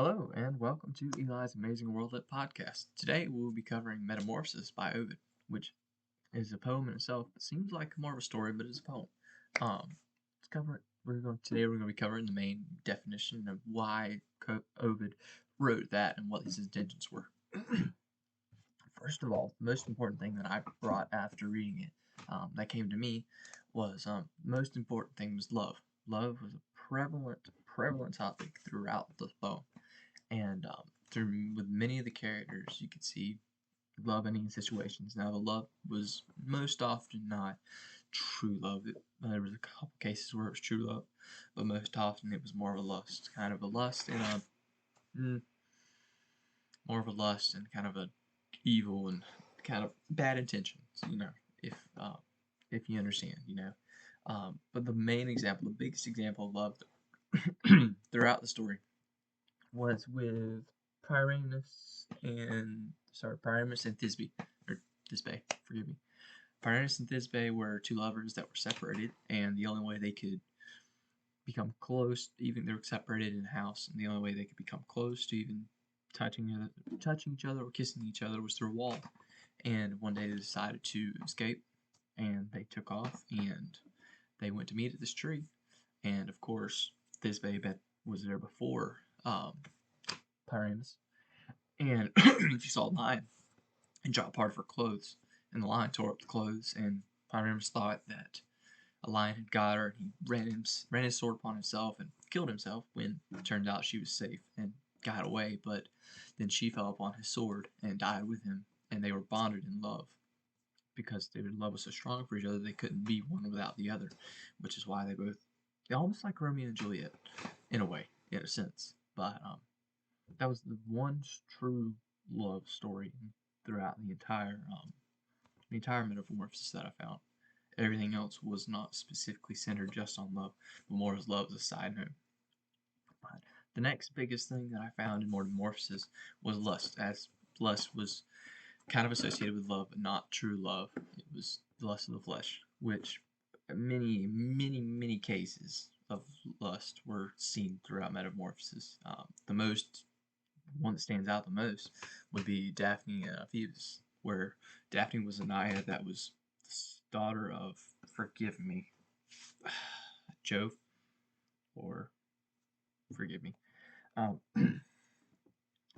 Hello, and welcome to Eli's Amazing World Lit podcast. Today we will be covering Metamorphoses by Ovid, which is a poem in itself. It seems like more of a story, but it's a poem. Today we're going to be covering the main definition of why Ovid wrote that and what his intentions were. First of all, the most important thing that I brought after reading it, that came to me, was the most important thing was love. Love was a prevalent topic throughout the poem. And with many of the characters, you could see love in these situations. Now, the love was most often not true love. There was a couple cases where it was true love, but most often it was more of a lust, kind of a lust and more of a lust and kind of a evil and kind of bad intentions. If you understand, But the main example, the biggest example of love throughout the story was with Pyramus and Thisbe, or Thisbe, forgive me. Pyramus and Thisbe were two lovers that were separated, and the only way they could become close, even they were separated in a house, and the only way they could become close to even touching each other or kissing each other was through a wall. And one day they decided to escape, and they took off, and they went to meet at this tree. And of course, Thisbe was there before Pyramus, and she saw a lion and dropped part of her clothes, and the lion tore up the clothes, and Pyramus thought that a lion had got her, and he ran his sword upon himself and killed himself, when it turned out she was safe and got away. But then she fell upon his sword and died with him, and they were bonded in love. Because their love was so strong for each other, they couldn't be one without the other, which is why they're almost like Romeo and Juliet, in a sense. But that was the one true love story throughout the entire Metamorphosis that I found. Everything else was not specifically centered just on love, but more as love as a side note. But the next biggest thing that I found in Metamorphosis was lust, as lust was kind of associated with love, but not true love. It was the lust of the flesh, which many cases of lust were seen throughout Metamorphosis. The one that stands out the most would be Daphne and Phoebus, where Daphne was a naiad that was the daughter of, forgive me, Jove, or forgive me.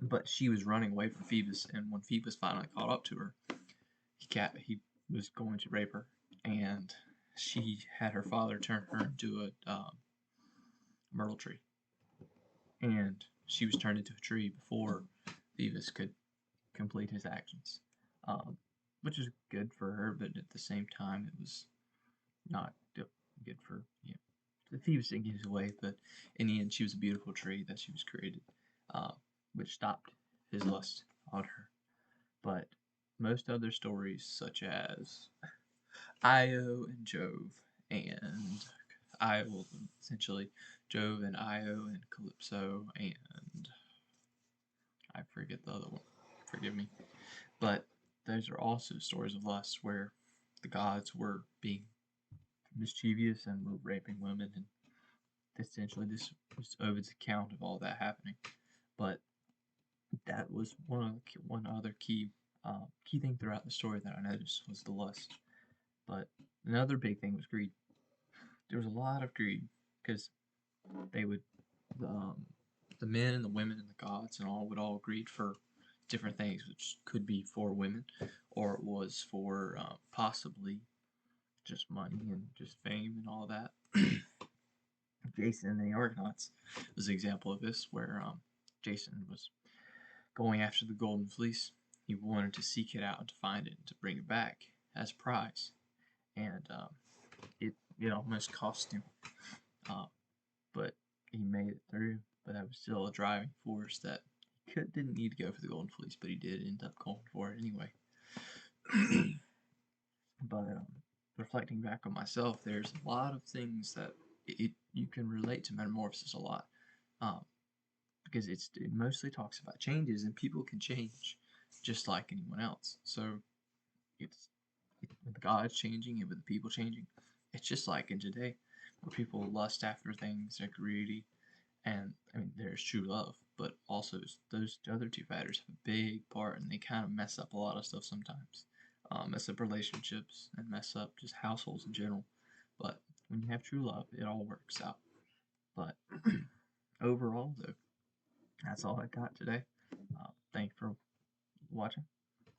But she was running away from Phoebus, and when Phoebus finally caught up to her, he was going to rape her, and she had her father turn her into a myrtle tree, and she was turned into a tree before Phoebus could complete his actions, which is good for her, but at the same time, it was not good for Phoebus didn't get his way, but in the end, she was a beautiful tree that she was created, which stopped his lust on her. But most other stories, such as Io and Jove, and Io, essentially Jove and Io and Calypso, and I forget the other one, forgive me. But those are also stories of lust where the gods were being mischievous and were raping women, and essentially this was Ovid's account of all that happening. But that was one other key thing throughout the story that I noticed was the lust. But another big thing was greed. There was a lot of greed because they would the men and the women and the gods and all would all greed for different things, which could be for women, or it was for possibly just money and just fame and all that. Jason and the Argonauts was an example of this, where Jason was going after the golden fleece. He wanted to seek it out and to find it and to bring it back as a prize, and it almost cost him, but he made it through. But that was still a driving force that he didn't need to go for the golden fleece, but he did end up going for it anyway. But reflecting back on myself, there's a lot of things that you can relate to Metamorphosis a lot, because it mostly talks about changes, and people can change just like anyone else. So with the gods changing and with the people changing, it's just like in today, where people lust after things, they're greedy, and I mean there's true love, but also those other two factors have a big part, and they kind of mess up a lot of stuff sometimes. Mess up relationships and mess up just households in general. But when you have true love, it all works out. But overall, though, that's all I got today. Thank you for watching.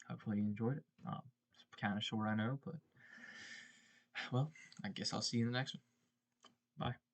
Hopefully you enjoyed it. It's kind of short, I know, but well, I guess I'll see you in the next one. Bye.